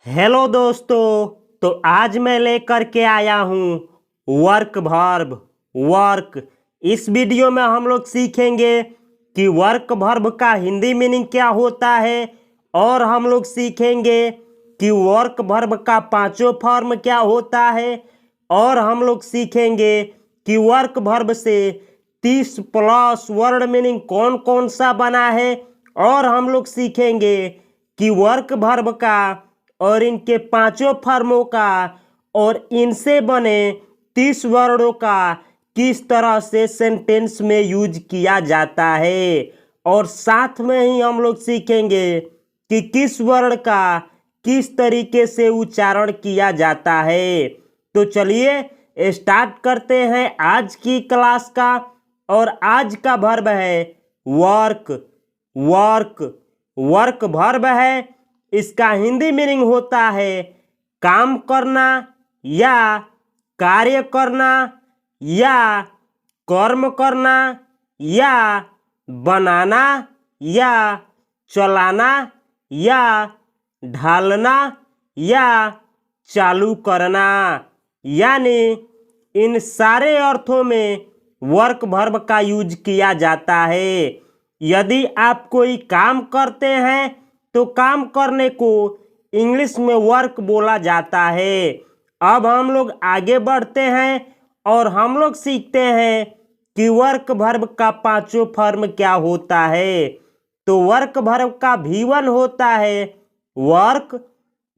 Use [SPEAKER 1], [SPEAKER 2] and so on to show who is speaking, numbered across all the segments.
[SPEAKER 1] Hello दोस्तों। तो आज मैं लेकर के आया हूँ वर्क वर्ब वर्क। इस वीडियो में हम लोग सीखेंगे कि वर्क वर्ब का हिंदी मीनिंग क्या होता है, और हम लोग सीखेंगे कि वर्क वर्ब का पांचों फॉर्म क्या होता है, और हम लोग सीखेंगे कि वर्क वर्ब से 30 प्लस वर्ड मीनिंग कौन कौन सा बना है, और हम लोग सीखेंगे कि वर्क वर्ब का और इनके पांचों फॉर्मों का और इनसे बने 30 वर्डों का किस तरह से सेंटेंस में यूज किया जाता है, और साथ में ही हम लोग सीखेंगे कि किस वर्ड का किस तरीके से उच्चारण किया जाता है। तो चलिए स्टार्ट करते हैं आज की क्लास का। और आज का वर्ब है वर्क वर्क वर्क वर्ब है। इसका हिंदी मीनिंग होता है काम करना या कार्य करना या कर्म करना या बनाना या चलाना या ढालना या चालू करना। यानी इन सारे अर्थों में वर्क वर्ब का यूज किया जाता है। यदि आप कोई काम करते हैं तो काम करने को इंग्लिश में वर्क बोला जाता है। अब हम लोग आगे बढ़ते हैं और हम लोग सीखते हैं कि वर्क वर्ब का पांचों फॉर्म क्या होता है। तो वर्क वर्ब का V1 होता है वर्क,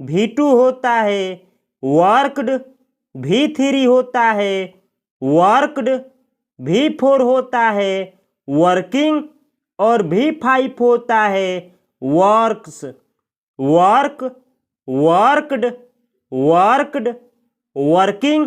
[SPEAKER 1] V2 होता है वर्कड, V3 होता है वर्कड, V4 होता है वर्किंग, और V5 होता है works. Work, worked, worked, working,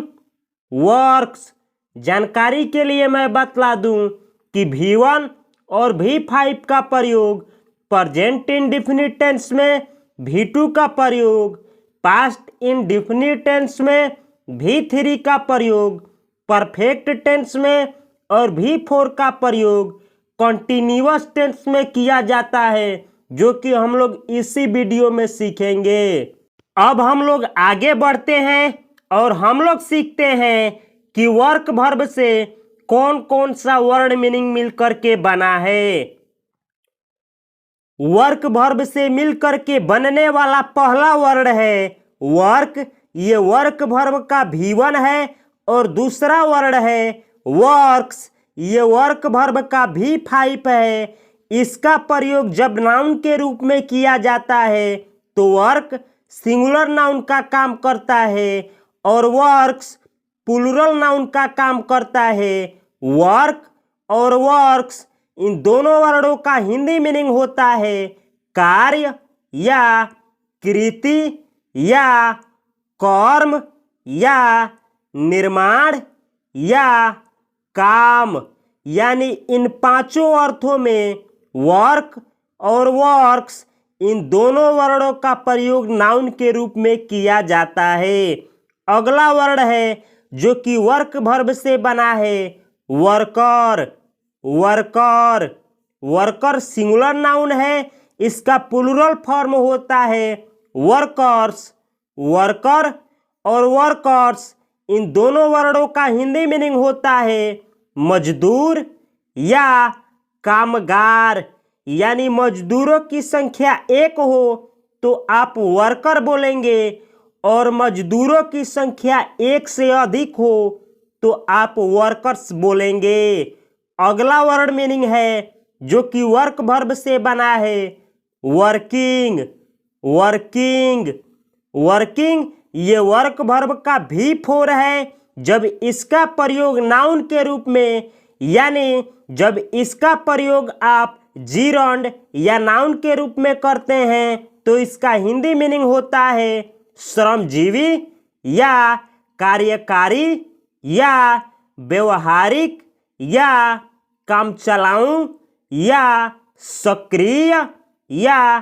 [SPEAKER 1] works. जानकारी के लिए मैं बतला दूं कि V1 और V5 का प्रयोग प्रेजेंट इंडेफिनिट टेंस में, V2 का प्रयोग पास्ट इंडेफिनिट टेंस में, V3 का प्रयोग परफेक्ट टेंस में, और V4 का प्रयोग कॉन्टिन्यूअस टेंस में किया जाता है, जो कि हम लोग इसी वीडियो में सीखेंगे। अब हम लोग आगे बढ़ते हैं और हम लोग सीखते हैं कि वर्क वर्ब से कौन कौन सा वर्ड मीनिंग मिलकर के बना है। वर्क वर्ब से मिलकर के बनने वाला पहला वर्ड है वर्क। ये वर्क वर्ब का V1 है। और दूसरा वर्ड है वर्क्स। ये वर्क वर्ब का V5 है। इसका प्रयोग जब नाउन के रूप में किया जाता है तो वर्क सिंगुलर नाउन का काम करता है और वर्क्स प्लूरल नाउन का काम करता है। वर्क और वर्क्स इन दोनों वर्डों का हिंदी मीनिंग होता है कार्य या कृति या कर्म या निर्माण या काम। यानी इन पांचों अर्थों में वर्क और वर्क्स इन दोनों वर्डों का प्रयोग नाउन के रूप में किया जाता है। अगला वर्ड है जो कि वर्क वर्ब से बना है worker. Worker, worker singular noun है। इसका प्लूरल फॉर्म होता है वर्कर्स। वर्कर और वर्कर्स इन दोनों वर्डों का हिंदी मीनिंग होता है मजदूर या कामगार। यानी मजदूरों की संख्या 1 हो तो आप वर्कर बोलेंगे, और मजदूरों की संख्या 1 से अधिक हो तो आप वर्कर्स बोलेंगे। अगला वर्ड मीनिंग है जो कि वर्क वर्ब से बना है वर्किंग। वर्किंग, वर्किंग ये वर्क वर्ब का V4 है। जब इसका प्रयोग नाउन के रूप में, यानी जब इसका प्रयोग आप जीरंड या नाउन के रूप में करते हैं तो इसका हिंदी मीनिंग होता है श्रमजीवी या कार्यकारी या व्यवहारिक या काम चलाऊ या सक्रिय या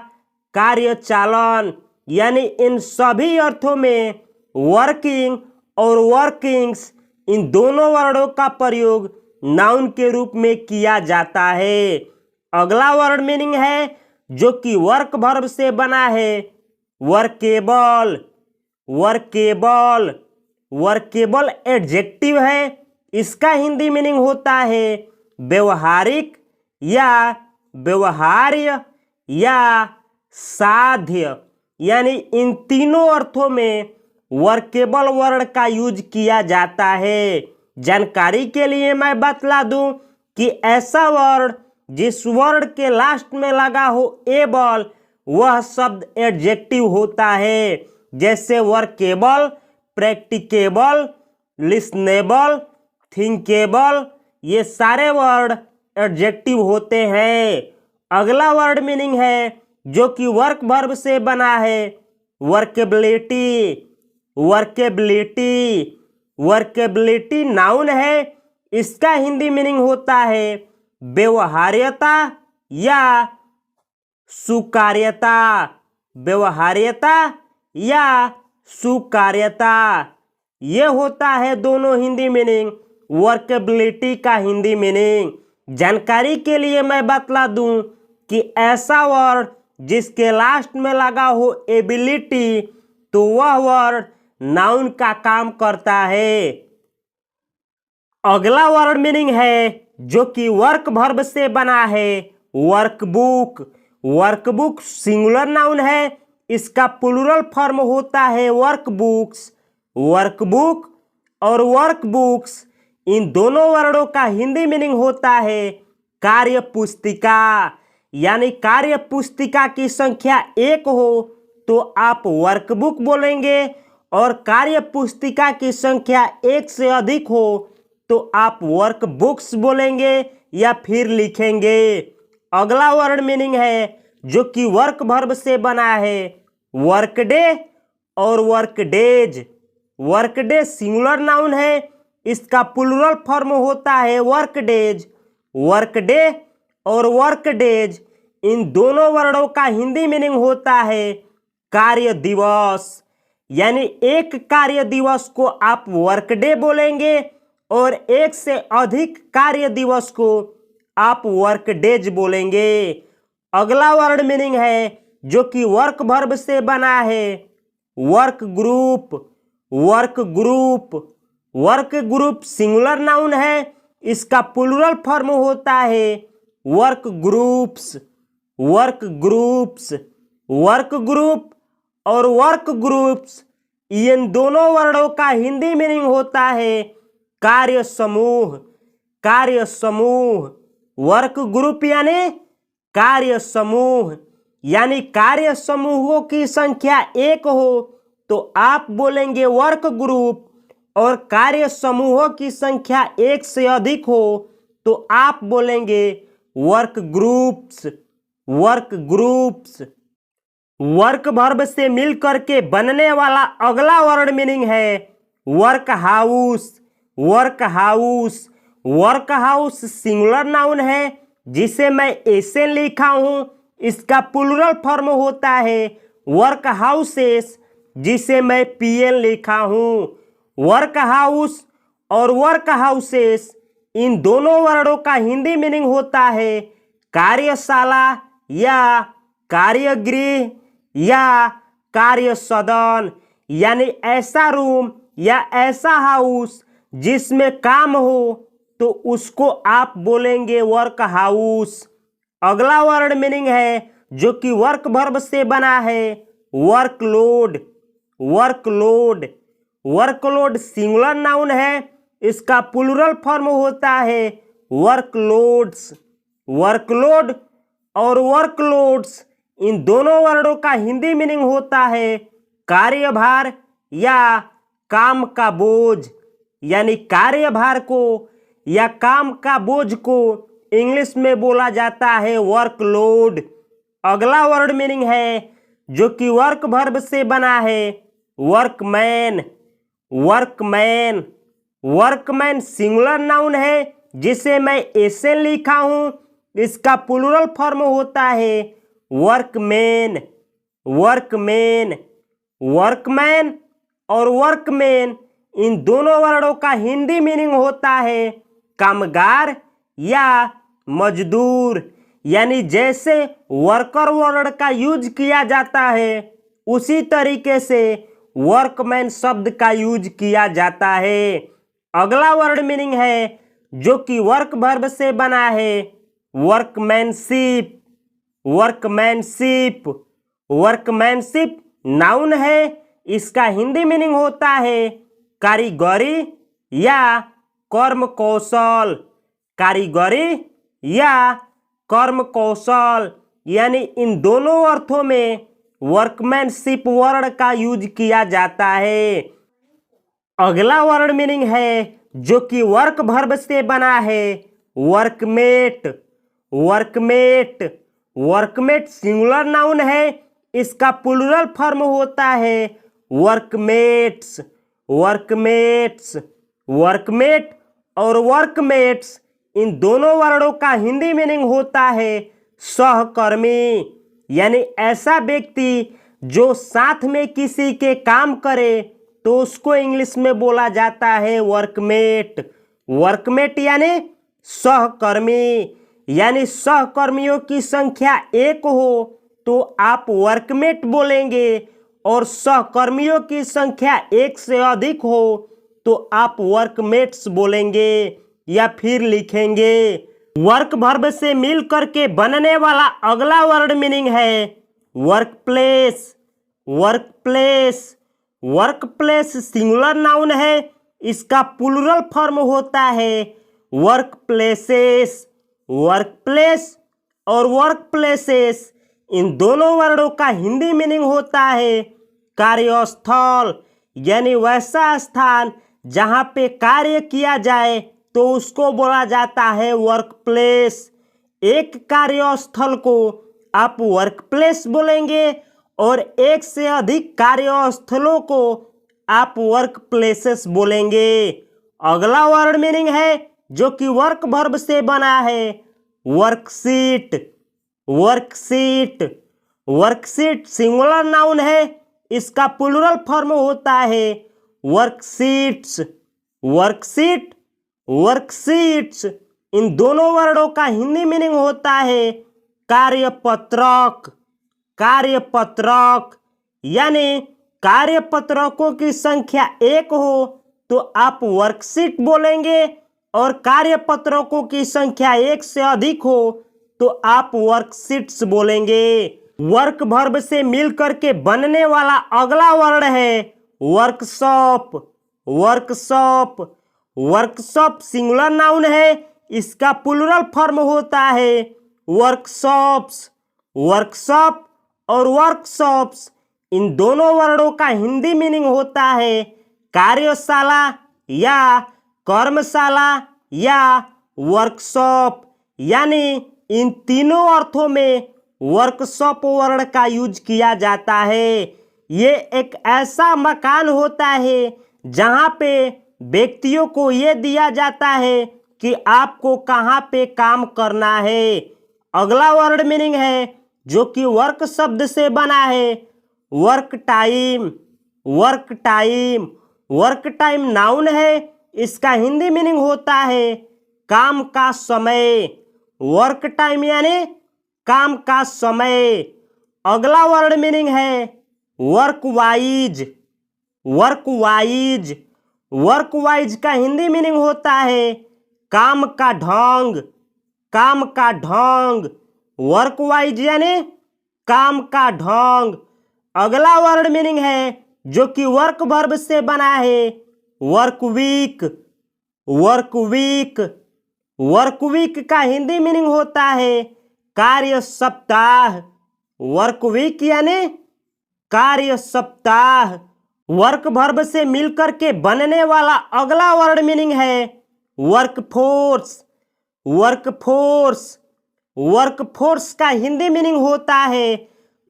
[SPEAKER 1] कार्यचालन। यानी इन सभी अर्थों में वर्किंग और वर्किंग्स इन दोनों वर्डों का प्रयोग नाउन के रूप में किया जाता है। अगला वर्ड मीनिंग है जो कि वर्क वर्ब से बना है वर्केबल, वर्केबल, वर्केबल एडजेक्टिव है। इसका हिंदी मीनिंग होता है व्यवहारिक या व्यवहार्य या साध्य। यानी इन तीनों अर्थों में वर्केबल वर्ड का यूज किया जाता है। जानकारी के लिए मैं बतला दूं कि ऐसा वर्ड जिस वर्ड के लास्ट में लगा हो एबल, वह शब्द एडजेक्टिव होता है। जैसे वर्केबल, प्रैक्टिकेबल, लिसनेबल, थिंकेबल, ये सारे वर्ड एडजेक्टिव होते हैं। अगला वर्ड मीनिंग है जो कि वर्क वर्ब से बना है, वर्केबिलिटी, वर्केबिलिटी, वर्केबिलिटी नाउन है। इसका हिंदी मीनिंग होता है व्यवहार्यता या सुकार्यता, व्यवहार्यता या सुकार्यता। ये होता है दोनों हिंदी मीनिंग, वर्केबिलिटी का हिंदी मीनिंग। जानकारी के लिए मैं बतला दूं कि ऐसा वर्ड जिसके लास्ट में लगा हो एबिलिटी, तो वह वर्ड नाउन का काम करता है। अगला वर्ड मीनिंग है जो कि वर्क वर्ब से बना है, वर्कबुक। वर्कबुक सिंगुलर नाउन है। इसका प्लूरल फॉर्म होता है वर्कबुक्स। वर्कबुक और वर्कबुक्स, इन दोनों वर्डों का हिंदी मीनिंग होता है कार्य पुस्तिका। यानी कार्य पुस्तिका की संख्या 1 हो तो आप वर्कबुक बोलेंगे, और कार्य पुस्तिका की संख्या 1 से अधिक हो तो आप वर्कबुक्स बोलेंगे या फिर लिखेंगे। अगला वर्ड मीनिंग है जो कि वर्क वर्ब से बना है, वर्कडे और वर्कडेज। वर्कडे सिंगुलर नाउन है। इसका प्लूरल फॉर्म होता है वर्कडेज। वर्कडे और वर्कडेज, इन दोनों वर्डों का हिंदी मीनिंग होता है कार्य दिवस। यानी एक कार्य दिवस को आप वर्कडे बोलेंगे और एक से अधिक कार्य दिवस को आप वर्कडेज बोलेंगे। अगला वर्ड मीनिंग है जो कि वर्क वर्ब से बना है, work group. Work group, work group singular noun है। इसका प्लूरल फॉर्म होता है work groups. Work groups, work group और वर्क ग्रुप्स, इन दोनों वर्डों का हिंदी मीनिंग होता है कार्य समूह। कार्य समूह, वर्क ग्रुप यानी कार्य समूह। यानी कार्य समूहों की संख्या 1 हो तो आप बोलेंगे वर्क ग्रुप, और कार्य समूहों की संख्या 1 से अधिक हो तो आप बोलेंगे work groups. Work groups. Work verb से मिलकर के बनने वाला अगला वर्ड मीनिंग है work house. Work house, work house singular noun है जिसे मैं ऐसे लिखा हूं। इसका प्लूरल फॉर्म होता है वर्क हाउसेस, जिसे मैं पीएल लिखा हूं। वर्क हाउस और वर्क हाउसेस, इन दोनों वर्डों का हिंदी मीनिंग होता है कार्यशाला या कार्यगृह या कार्य सदन। यानी ऐसा रूम या ऐसा हाउस जिसमें काम हो तो उसको आप बोलेंगे वर्क हाउस। अगला वर्ड मीनिंग है जो कि वर्क वर्ब से बना है, workload. Workload, workload singular noun है। इसका प्लूरल फॉर्म होता है वर्कलोड्स। वर्कलोड और वर्कलोड्स, इन दोनों वर्डों का हिंदी मीनिंग होता है कार्यभार या काम का बोझ। यानी कार्यभार को या काम का बोझ को इंग्लिश में बोला जाता है वर्कलोड। अगला वर्ड मीनिंग है जो कि वर्क वर्ब से बना है, workman. Workman, workman singular noun है जिसे मैं ऐसे लिखा हूं। इसका प्लूरल फॉर्म होता है वर्कमैन। वर्कमैन, वर्कमैन और वर्कमैन, इन दोनों वर्डों का हिंदी मीनिंग होता है कामगार या मजदूर। यानी जैसे वर्कर वर्ड का यूज किया जाता है उसी तरीके से वर्कमैन शब्द का यूज किया जाता है। अगला वर्ड मीनिंग है जो कि वर्क वर्ब से बना है, वर्कमैनशिप। वर्कमैनशिप वर्कमैनशिप नाउन है, इसका हिंदी मीनिंग होता है कारीगरी या कर्म कौशल। कारीगरी या कर्म कौशल, यानी इन दोनों अर्थों में वर्कमैनशिप वर्ड का यूज किया जाता है। अगला वर्ड मीनिंग है जो कि वर्क वर्ब से बना है, workmate. Workmate workmate singular noun है, इसका प्लूरल फॉर्म होता है वर्कमेट्स। वर्कमेट्स वर्कमेट और वर्कमेट्स, इन दोनों वर्डों का हिंदी मीनिंग होता है सहकर्मी, यानी ऐसा व्यक्ति जो साथ में किसी के काम करे तो उसको इंग्लिश में बोला जाता है वर्कमेट। वर्कमेट यानी सहकर्मी, यानी सहकर्मियों की संख्या 1 हो तो आप वर्कमेट बोलेंगे, और सहकर्मियों की संख्या 1 से अधिक हो तो आप वर्कमेट्स बोलेंगे या फिर लिखेंगे। वर्क वर्ब से मिल करके बनने वाला अगला वर्ड मीनिंग है workplace. Workplace workplace singular noun है, इसका प्लूरल फॉर्म होता है वर्कप्लेसेस। वर्कप्लेस और वर्कप्लेसेस, इन दोनों वर्डों का हिंदी मीनिंग होता है कार्यस्थल, यानी वैसा स्थान जहाँ पे कार्य किया जाए तो उसको बोला जाता है वर्कप्लेस। एक कार्यस्थल को आप वर्कप्लेस बोलेंगे और एक से अधिक कार्यस्थलों को आप वर्कप्लेसेस बोलेंगे। अगला वर्ड मीनिंग है जो कि वर्क वर्ब से बना है, worksheet. Worksheet worksheet singular noun है, इसका प्लूरल फॉर्म होता है वर्कशीट्स। वर्कशीट वर्कशीट्स, इन दोनों वर्डों का हिंदी मीनिंग होता है कार्यपत्रक। कार्यपत्रक, यानी कार्यपत्रकों की संख्या 1 हो तो आप वर्कशीट बोलेंगे, और कार्यपत्रकों की संख्या 1 से अधिक हो तो आप वर्कशीट्स बोलेंगे। वर्क वर्ब से मिल करके बनने वाला अगला वर्ड है workshop. Workshop workshop singular noun है, इसका प्लूरल फॉर्म होता है वर्कशॉप्स। वर्कशॉप और वर्कशॉप्स, इन दोनों वर्डों का हिंदी मीनिंग होता है कार्यशाला या कर्मशाला या वर्कशॉप, यानी इन तीनों अर्थों में वर्कशॉप वर्ड का यूज किया जाता है। ये एक ऐसा मकान होता है जहाँ पे व्यक्तियों को ये दिया जाता है कि आपको कहाँ पे काम करना है। अगला वर्ड मीनिंग है जो कि वर्क शब्द से बना है, work time. Work time work time noun है, इसका हिंदी मीनिंग होता है काम का समय। वर्क टाइम यानी काम का समय। अगला वर्ड मीनिंग है work wise. Work wise work wise का हिंदी मीनिंग होता है काम का ढंग। काम का ढंग, वर्क वाइज यानी काम का ढंग। अगला वर्ड मीनिंग है जो कि वर्क वर्ब से बना है, work week. Work week work week का हिंदी मीनिंग होता है कार्य सप्ताह। वर्क वीक यानी कार्य सप्ताह। वर्क वर्ब से मिलकर के बनने वाला अगला वर्ड मीनिंग है वर्कफोर्स। वर्कफोर्स वर्कफोर्स का हिंदी मीनिंग होता है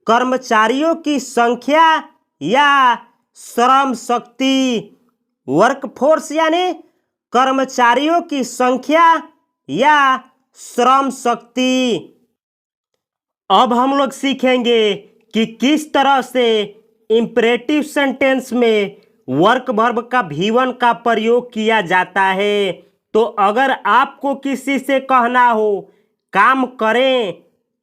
[SPEAKER 1] कर्मचारियों की संख्या या श्रम शक्ति। वर्कफोर्स यानी कर्मचारियों की संख्या या श्रम शक्ति। अब हम लोग सीखेंगे कि किस तरह से इंपरेटिव सेंटेंस में वर्क वर्ब का V1 का प्रयोग किया जाता है। तो अगर आपको किसी से कहना हो काम करें,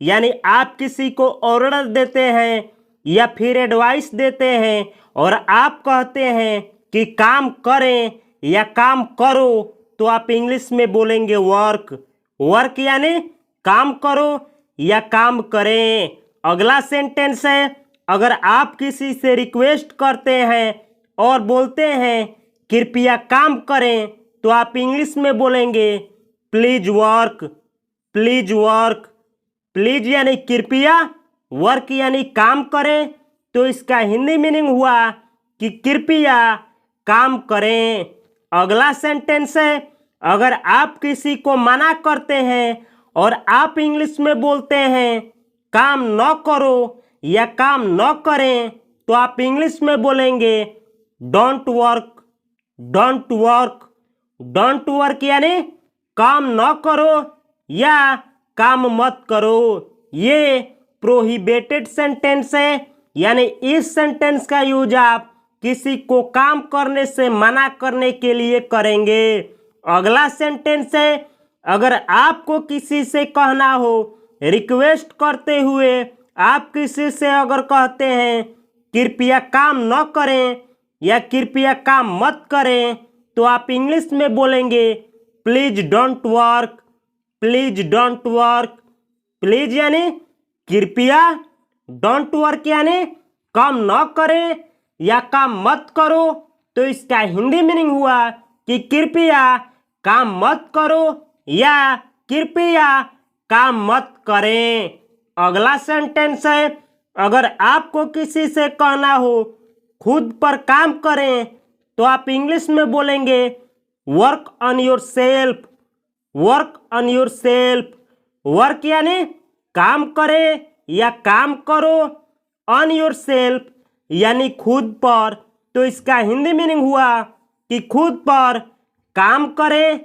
[SPEAKER 1] यानी आप किसी को ऑर्डर देते हैं या फिर एडवाइस देते हैं और आप कहते हैं कि काम करें या काम करो, तो आप इंग्लिश में बोलेंगे वर्क। वर्क यानी काम करो या काम करें। अगला सेंटेंस है, अगर आप किसी से रिक्वेस्ट करते हैं और बोलते हैं कृपया काम करें, तो आप इंग्लिश में बोलेंगे please work. Please work. Please यानी कृपया, वर्क यानी काम करें, तो इसका हिंदी मीनिंग हुआ कि कृपया काम करें। अगला सेंटेंस है, अगर आप किसी को मना करते हैं और आप इंग्लिश में बोलते हैं काम न करो या काम न करें, तो आप इंग्लिश में बोलेंगे don't work. Don't work. Don't work यानी काम न करो या काम मत करो। ये प्रोहिबिटेड सेंटेंस है, यानी इस सेंटेंस का यूज आप किसी को काम करने से मना करने के लिए करेंगे। अगला सेंटेंस है, अगर आपको किसी से कहना हो, रिक्वेस्ट करते हुए आप किसी से अगर कहते हैं कृपया काम न करें या कृपया काम मत करें, तो आप इंग्लिश में बोलेंगे please don't work. Please don't work. Please यानी कृपया, डोंट वर्क यानी काम न करें या काम मत करो, तो इसका हिंदी मीनिंग हुआ कि कृपया काम मत करो या कृपया काम मत करें। अगला सेंटेंस है, अगर आपको किसी से कहना हो खुद पर काम करें, तो आप इंग्लिश में बोलेंगे work on your self. Work on your self. Work यानी काम करें या काम करो, ऑन योर सेल्फ यानी खुद पर, तो इसका हिंदी मीनिंग हुआ कि खुद पर काम करें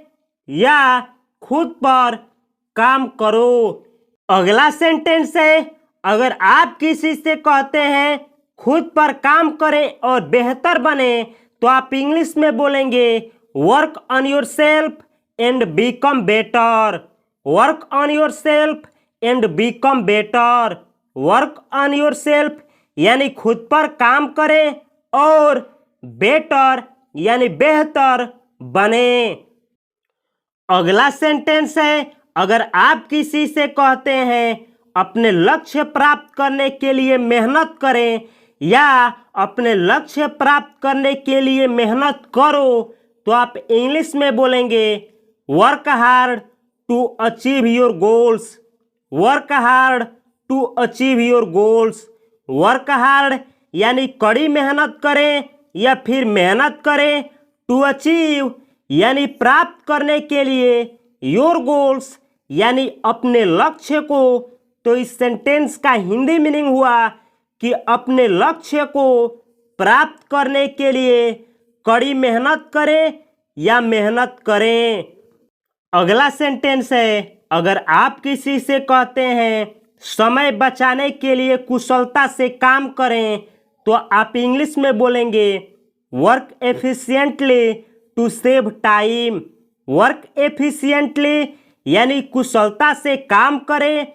[SPEAKER 1] या खुद पर काम करो। अगला सेंटेंस है, अगर आप किसी से कहते हैं खुद पर काम करें और बेहतर बने, तो आप इंग्लिश में बोलेंगे work on your self and become better. Work on your self and become better. Work on your self यानी खुद पर काम करें और बेटर यानी बेहतर बने। अगला सेंटेंस है, अगर आप किसी से कहते हैं अपने लक्ष्य प्राप्त करने के लिए मेहनत करें या अपने लक्ष्य प्राप्त करने के लिए मेहनत करो, तो आप इंग्लिश में बोलेंगे work hard to achieve your goals. Work hard to achieve your goals. Work hard यानी कड़ी मेहनत करें या फिर मेहनत करें, टू अचीव यानी प्राप्त करने के लिए, योर गोल्स यानी अपने लक्ष्य को, तो इस सेंटेंस का हिंदी मीनिंग हुआ कि अपने लक्ष्य को प्राप्त करने के लिए कड़ी मेहनत करें या मेहनत करें। अगला सेंटेंस है, अगर आप किसी से कहते हैं समय बचाने के लिए कुशलता से काम करें, तो आप इंग्लिश में बोलेंगे work efficiently to save time. Work efficiently यानी कुशलता से काम करें,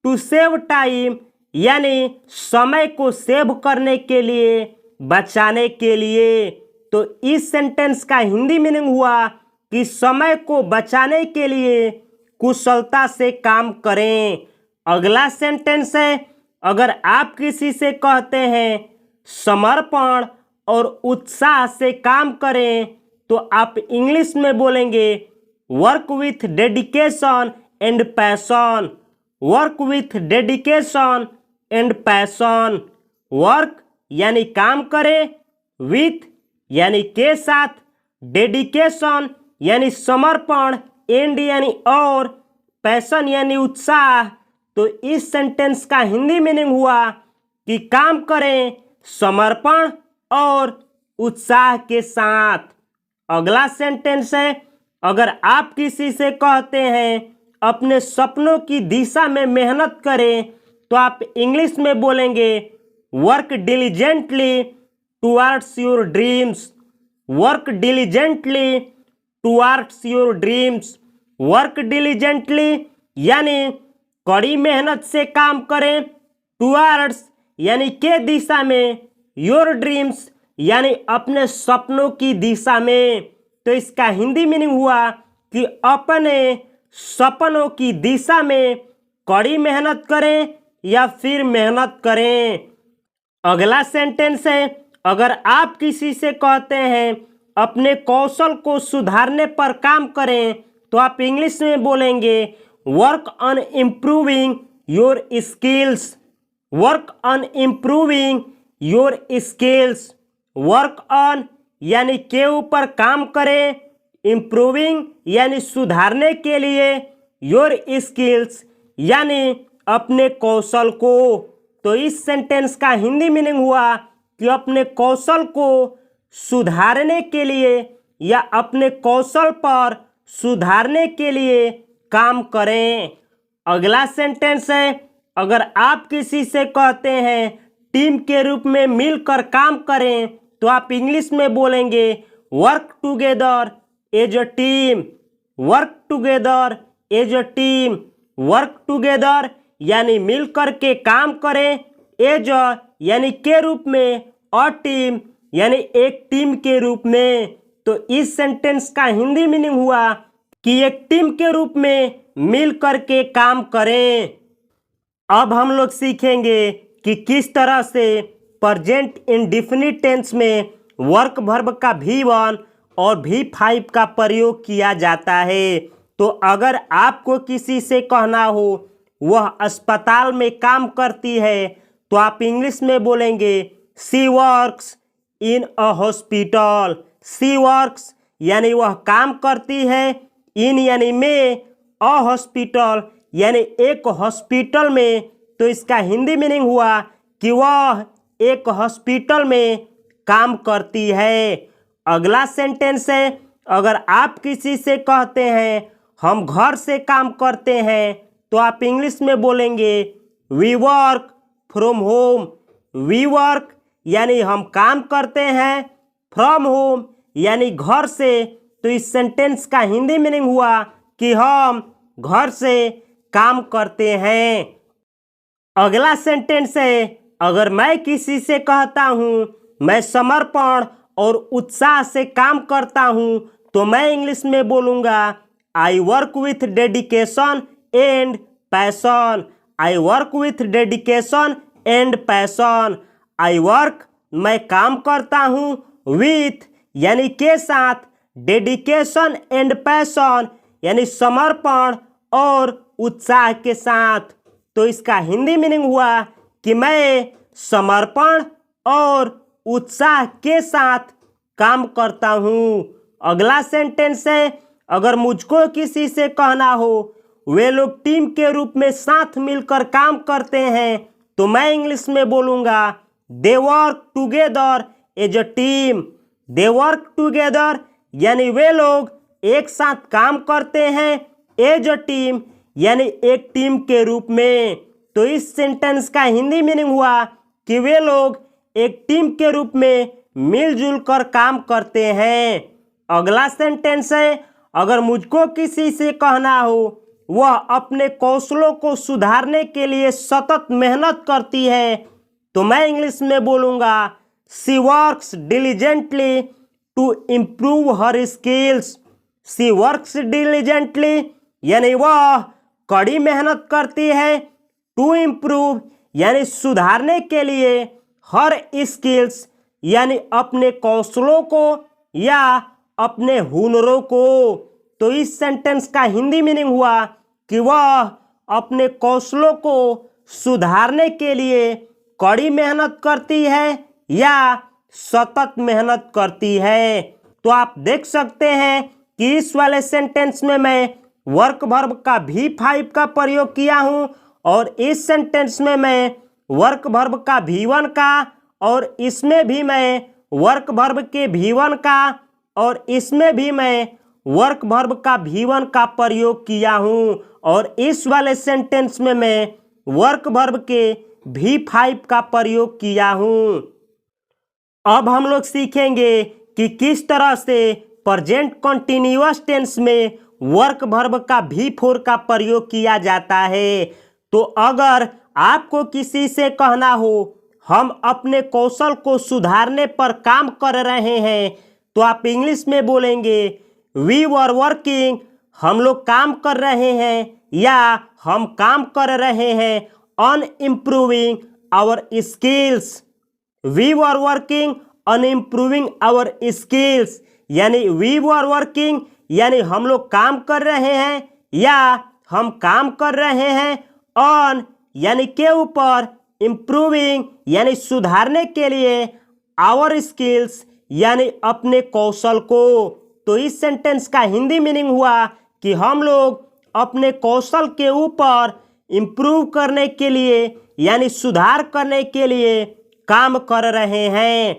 [SPEAKER 1] टू सेव टाइम यानी समय को सेव करने के लिए, बचाने के लिए। तो इस सेंटेंस का हिंदी मीनिंग हुआ कि समय को बचाने के लिए कुशलता से काम करें। अगला सेंटेंस है, अगर आप किसी से कहते हैं समर्पण और उत्साह से काम करें, तो आप इंग्लिश में बोलेंगे work with dedication and passion. Work with dedication and passion. Work यानी काम करें, विथ यानी के साथ, डेडिकेशन यानी समर्पण, एंड यानी और, पैशन यानी उत्साह। तो इस सेंटेंस का हिंदी मीनिंग हुआ कि काम करें समर्पण और उत्साह के साथ। अगला सेंटेंस है, अगर आप किसी से कहते हैं अपने सपनों की दिशा में मेहनत करें, तो आप इंग्लिश में बोलेंगे work diligently towards your dreams. Work diligently towards your dreams. Work diligently यानी कड़ी मेहनत से काम करें, टुवर्ड्स यानी के दिशा में, योर ड्रीम्स यानी अपने सपनों की दिशा में। तो इसका हिंदी मीनिंग हुआ कि अपने सपनों की दिशा में कड़ी मेहनत करें या फिर मेहनत करें। अगला सेंटेंस है, अगर आप किसी से कहते हैं अपने कौशल को सुधारने पर काम करें, तो आप इंग्लिश में बोलेंगे work on improving your skills. Work on improving your skills. Work on यानी के ऊपर काम करें, इम्प्रूविंग यानी सुधारने के लिए, योर स्किल्स यानी अपने कौशल को। तो इस सेंटेंस का हिंदी मीनिंग हुआ कि अपने कौशल को सुधारने के लिए या अपने कौशल पर सुधारने के लिए काम करें। अगला सेंटेंस है, अगर आप किसी से कहते हैं टीम के रूप में मिलकर काम करें, तो आप इंग्लिश में बोलेंगे work together as a team. Work together as a team. Work together यानी मिलकर के काम करें, एज अ यानी के रूप में, अ टीम यानी एक टीम के रूप में। तो इस सेंटेंस का हिंदी मीनिंग हुआ कि एक टीम के रूप में मिल करके काम करें। अब हम लोग सीखेंगे कि किस तरह से प्रेजेंट इंडेफिनिट टेंस में वर्क वर्ब का V1 और V5 का प्रयोग किया जाता है। तो अगर आपको किसी से कहना हो वह अस्पताल में काम करती है, तो आप इंग्लिश में बोलेंगे she works in a hospital. She works यानी वह काम करती है, इन यानी में, अ हॉस्पिटल यानी एक हॉस्पिटल में। तो इसका हिंदी मीनिंग हुआ कि वह एक हॉस्पिटल में काम करती है। अगला सेंटेंस है, अगर आप किसी से कहते हैं हम घर से काम करते हैं, तो आप इंग्लिश में बोलेंगे we work from home. We work यानी हम काम करते हैं, फ्रॉम होम यानी घर से। तो इस सेंटेंस का हिंदी मीनिंग हुआ कि हम घर से काम करते हैं। अगला सेंटेंस है, अगर मैं किसी से कहता हूँ मैं समर्पण और उत्साह से काम करता हूँ, तो मैं इंग्लिश में बोलूँगा I work with dedication and passion. I work with dedication and passion. I work मैं काम करता हूँ, विथ यानी के साथ, डेडिकेशन एंड पैशन यानी समर्पण और उत्साह के साथ। तो इसका हिंदी मीनिंग हुआ कि मैं समर्पण और उत्साह के साथ काम करता हूँ। अगला सेंटेंस है, अगर मुझको किसी से कहना हो वे लोग टीम के रूप में साथ मिलकर काम करते हैं, तो मैं इंग्लिश में बोलूँगा they work together as a team. They work together यानी वे लोग एक साथ काम करते हैं, एज अ टीम यानी एक टीम के रूप में। तो इस सेंटेंस का हिंदी मीनिंग हुआ कि वे लोग एक टीम के रूप में मिलजुल कर काम करते हैं। अगला सेंटेंस है, अगर मुझको किसी से कहना हो वह अपने कौशलों को सुधारने के लिए सतत मेहनत करती है, तो मैं इंग्लिश में बोलूँगा she works diligently to improve her skills. She works diligently यानी वह कड़ी मेहनत करती है, टू इम्प्रूव यानी सुधारने के लिए, हर स्किल्स यानी अपने कौशलों को या अपने हुनरों को। तो इस सेंटेंस का हिंदी मीनिंग हुआ कि वह अपने कौशलों को सुधारने के लिए कड़ी मेहनत करती है या सतत मेहनत करती है। तो आप देख सकते हैं कि इस वाले सेंटेंस में मैं वर्क वर्ब का V5 का प्रयोग किया हूँ और इस सेंटेंस में मैं वर्क वर्ब का V1 का और इसमें भी मैं वर्क वर्ब के V1 का और इसमें भी मैं वर्क वर्ब का V1 का प्रयोग किया हूँ और इस वाले सेंटेंस में मैं वर्क वर्ब के V5 का प्रयोग किया हूँ। अब हम लोग सीखेंगे कि किस तरह से प्रेजेंट कंटिन्यूअस टेंस में वर्क वर्ब का V4 का प्रयोग किया जाता है। तो अगर आपको किसी से कहना हो हम अपने कौशल को सुधारने पर काम कर रहे हैं, तो आप इंग्लिश में बोलेंगे वी वर वर्किंग, हम लोग काम कर रहे हैं या हम काम कर रहे हैं on improving our skills. We were working on improving our skills, यानी वी वर वर्किंग यानी हम लोग काम कर रहे हैं या हम काम कर रहे हैं ऑन यानी के ऊपर, इम्प्रूविंग यानी सुधारने के लिए, आवर स्किल्स यानी अपने कौशल को। तो इस सेंटेंस का हिंदी मीनिंग हुआ कि हम लोग अपने कौशल के ऊपर इम्प्रूव करने के लिए यानी सुधार करने के लिए काम कर रहे हैं।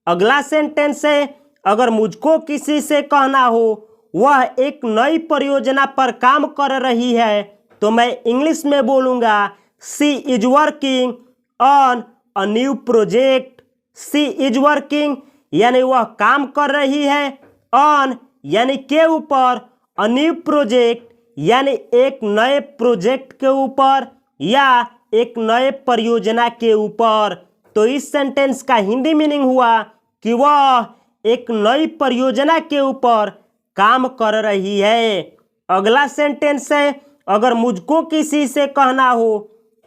[SPEAKER 1] अगला सेंटेंस है, अगर मुझको किसी से कहना हो वह एक नई परियोजना पर काम कर रही है, तो मैं इंग्लिश में बोलूँगा she is working on a new project. She is working यानी वह काम कर रही है, ऑन यानी के ऊपर, अ न्यू प्रोजेक्ट यानी एक नए प्रोजेक्ट के ऊपर या एक नए परियोजना के ऊपर। तो इस सेंटेंस का हिंदी मीनिंग हुआ कि वह एक नई परियोजना के ऊपर काम कर रही है। अगला सेंटेंस है, अगर मुझको किसी से कहना हो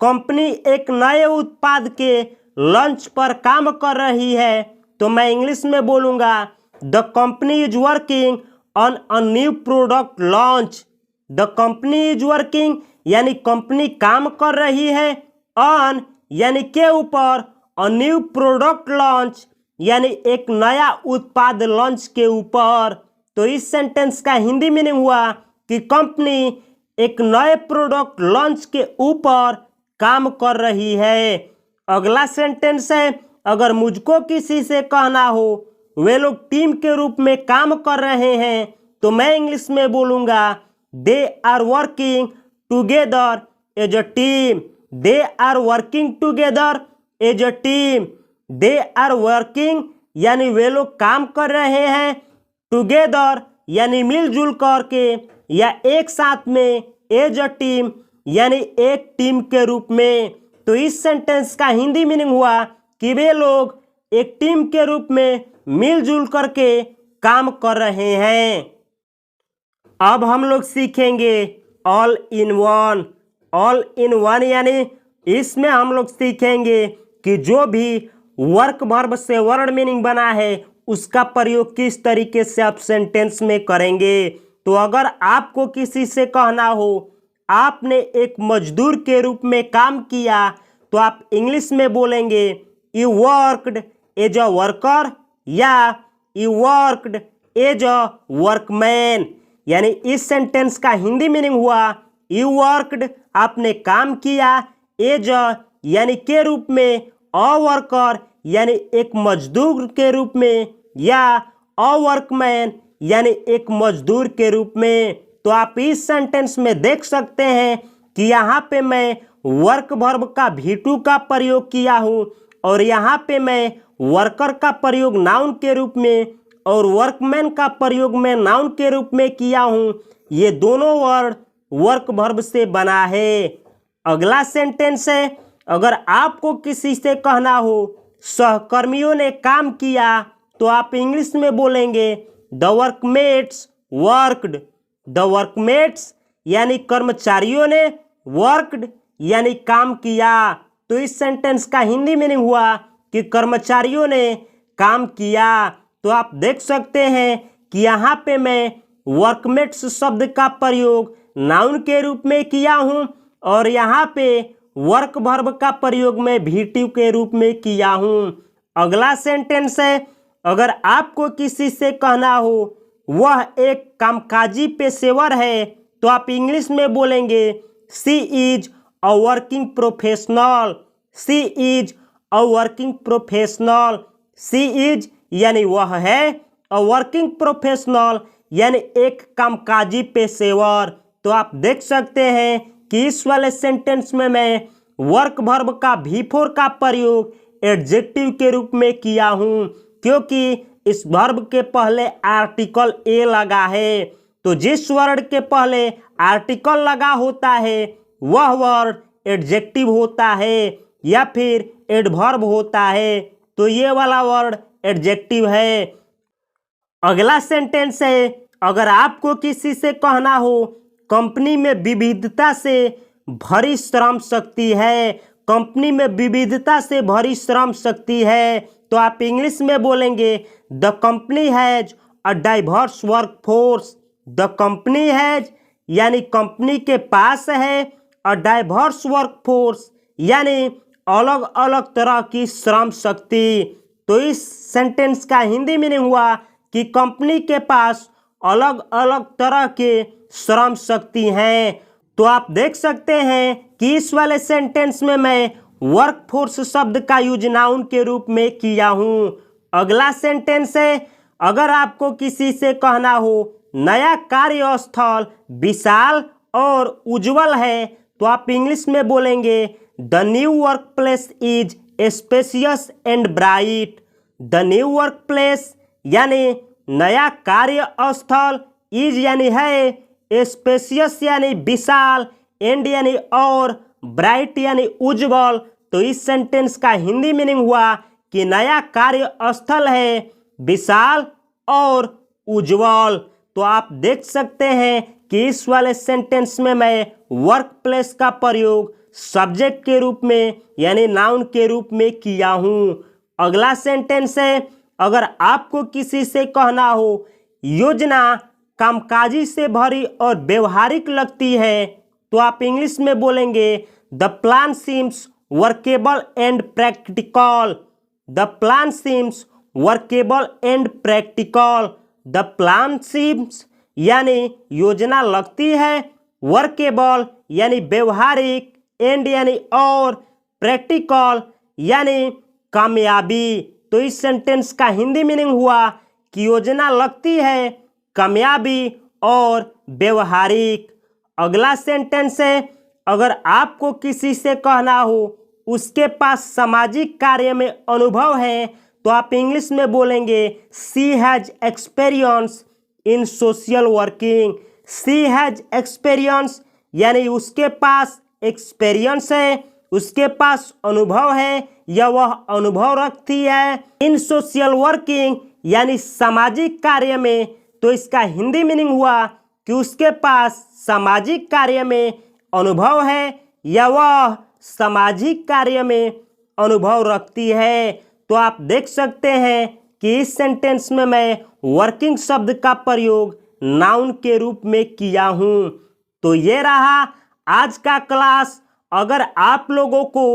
[SPEAKER 1] कंपनी एक नए उत्पाद के लॉन्च पर काम कर रही है, तो मैं इंग्लिश में बोलूँगा the company is working on a new product launch. The company is working यानी कंपनी काम कर रही है, ऑन यानी के ऊपर, अ न्यू प्रोडक्ट लॉन्च यानी एक नया उत्पाद लॉन्च के ऊपर। तो इस सेंटेंस का हिंदी मीनिंग हुआ कि कंपनी एक नए प्रोडक्ट लॉन्च के ऊपर काम कर रही है। अगला सेंटेंस है, अगर मुझको किसी से कहना हो वे लोग टीम के रूप में काम कर रहे हैं, तो मैं इंग्लिश में बोलूँगा they are working together as a team. They are working together as a team. They are working यानी वे लोग काम कर रहे हैं, टुगेदर यानी मिलजुल करके या एक साथ में, एज अ टीम यानी एक टीम के रूप में। तो इस सेंटेंस का हिंदी मीनिंग हुआ कि वे लोग एक टीम के रूप में मिलजुल करके काम कर रहे हैं। अब हम लोग सीखेंगे all in one. All in one यानी इसमें हम लोग सीखेंगे कि जो भी वर्क वर्ब से वर्ड मीनिंग बना है उसका प्रयोग किस तरीके से आप सेंटेंस में करेंगे। तो अगर आपको किसी से कहना हो आपने एक मजदूर के रूप में काम किया, तो आप इंग्लिश में बोलेंगे you worked as a worker या you worked as a workman. यानी इस सेंटेंस का हिंदी मीनिंग हुआ यू वर्कड आपने काम किया, एज अ यानी के रूप में, अ वर्कर यानी एक मजदूर के रूप में या अ वर्कमैन यानी एक मजदूर के रूप में। तो आप इस सेंटेंस में देख सकते हैं कि यहाँ पे मैं वर्क वर्ब का V2 का प्रयोग किया हूँ और यहाँ पे मैं वर्कर का प्रयोग नाउन के रूप में और वर्कमैन का प्रयोग मैं नाउन के रूप में किया हूँ। ये दोनों वर्ड वर्क वर्ब से बना है। अगला सेंटेंस है, अगर आपको किसी से कहना हो सहकर्मियों ने काम किया, तो आप इंग्लिश में बोलेंगे द वर्कमेट्स वर्कड। द वर्कमेट्स यानी कर्मचारियों ने, वर्कड यानी काम किया। तो इस सेंटेंस का हिंदी मीनिंग हुआ कि कर्मचारियों ने काम किया। तो आप देख सकते हैं कि यहाँ पे मैं वर्कमेट्स शब्द का प्रयोग नाउन के रूप में किया हूँ और यहाँ पे वर्क वर्ब का प्रयोग मैं V2 के रूप में किया हूँ। अगला सेंटेंस है, अगर आपको किसी से कहना हो वह एक कामकाजी पेशेवर है, तो आप इंग्लिश में बोलेंगे she is a working professional. She is a working professional. She is यानी वह है, अ वर्किंग प्रोफेशनल यानी एक कामकाजी पेशेवर। तो आप देख सकते हैं कि इस वाले सेंटेंस में मैं वर्क वर्ब का V4 का प्रयोग एडजेक्टिव के रूप में किया हूँ, क्योंकि इस वर्ब के पहले आर्टिकल ए लगा है। तो जिस वर्ड के पहले आर्टिकल लगा होता है वह वर्ड एडजेक्टिव होता है या फिर एडवर्ब होता है, तो ये वाला वर्ड एडजेक्टिव है। अगला सेंटेंस है, अगर आपको किसी से कहना हो कंपनी में विविधता से भरी श्रम शक्ति है, कंपनी में विविधता से भरी श्रम शक्ति है, तो आप इंग्लिश में बोलेंगे the company has a diverse work force. The company has यानी कंपनी के पास है अ डाइवर्स वर्क फोर्स यानी अलग अलग तरह की श्रम शक्ति। तो इस सेंटेंस का हिंदी मीनिंग हुआ कि कंपनी के पास अलग अलग तरह के श्रम शक्ति हैं। तो आप देख सकते हैं कि इस वाले सेंटेंस में मैं वर्क फोर्स शब्द का यूज नाउन के रूप में किया हूं। अगला सेंटेंस है, अगर आपको किसी से कहना हो नया कार्यस्थल विशाल और उज्जवल है, तो आप इंग्लिश में बोलेंगे the new work place is spacious and bright. The new work place यानी नया कार्यस्थल, इज यानी है, स्पेशियस यानी विशाल, एंड यानी और, ब्राइट यानी उज्जवल। तो इस सेंटेंस का हिंदी मीनिंग हुआ कि नया कार्यस्थल है विशाल और उज्जवल। तो आप देख सकते हैं कि इस वाले सेंटेंस में मैं वर्क प्लेस का प्रयोग सब्जेक्ट के रूप में यानी नाउन के रूप में किया हूं। अगला सेंटेंस है, अगर आपको किसी से कहना हो योजना कामकाजी से भरी और व्यवहारिक लगती है, तो आप इंग्लिश में बोलेंगे the plan seems workable and practical. The plan seems workable and practical. The plan seems यानी योजना लगती है, वर्केबल यानी व्यवहारिक, एंड यानी और, प्रैक्टिकल यानी कामयाबी। तो इस सेंटेंस का हिंदी मीनिंग हुआ कि योजना लगती है, कामयाबी और व्यवहारिक। अगला सेंटेंस है, अगर आपको किसी से कहना हो उसके पास सामाजिक कार्य में अनुभव है, तो आप इंग्लिश में बोलेंगे she has experience in social working. She has experience यानी उसके पास एक्सपीरियंस है, उसके पास अनुभव है या वह अनुभव रखती है। इन सोशल वर्किंग यानी सामाजिक कार्य में, तो इसका हिंदी मीनिंग हुआ कि उसके पास सामाजिक कार्य में अनुभव है या वह सामाजिक कार्य में अनुभव रखती है। तो आप देख सकते हैं कि इस सेंटेंस में मैं वर्किंग शब्द का प्रयोग नाउन के रूप में किया हूं। तो ये रहा आज का क्लास। अगर आप लोगों को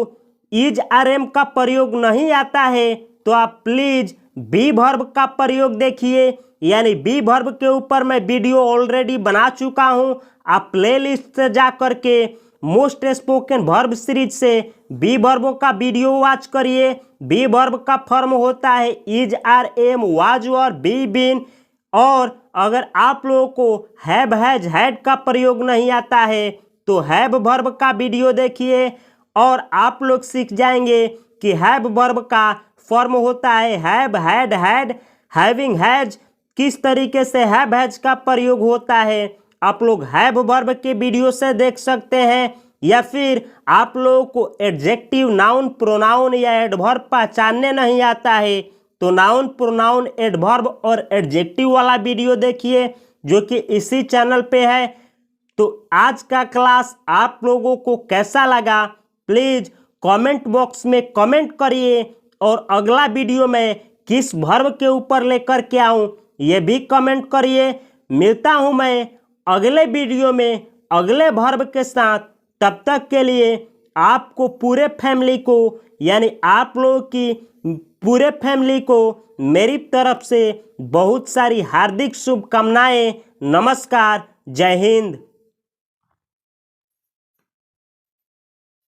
[SPEAKER 1] इज आर एम का प्रयोग नहीं आता है, तो आप प्लीज बी वर्ब का प्रयोग देखिए, यानी बी वर्ब के ऊपर मैं वीडियो ऑलरेडी बना चुका हूं। आप प्लेलिस्ट से जा करके मोस्ट स्पोकन वर्ब सीरीज से बी वर्बों का वीडियो वॉच करिए। बी वर्ब का फॉर्म होता है is are am, was were, be been. और अगर आप लोगों को हैव हैज हैड का प्रयोग नहीं आता है, तो हैव वर्ब का वीडियो देखिए और आप लोग सीख जाएंगे कि हैव वर्ब का फॉर्म होता है have, had, had, having, has. किस तरीके से हैव हैज का प्रयोग होता है आप लोग हैव वर्ब के वीडियो से देख सकते हैं, या फिर आप लोगों को एडजेक्टिव, नाउन, प्रोनाउन या एडवर्ब पहचानने नहीं आता है, तो नाउन, प्रोनाउन, एडवर्ब और एडजेक्टिव वाला वीडियो देखिए जो कि इसी चैनल पे है। तो आज का क्लास आप लोगों को कैसा लगा प्लीज कमेंट बॉक्स में कमेंट करिए, और अगला वीडियो में किस वर्ब के ऊपर लेकर के आऊं ये भी कमेंट करिए। मिलता हूं मैं अगले वीडियो में अगले वर्ब के साथ। तब तक के लिए आपको पूरे फैमिली को, यानी आप लोगों की पूरे फैमिली को मेरी तरफ से बहुत सारी हार्दिक शुभकामनाएं। नमस्कार, जय हिंद।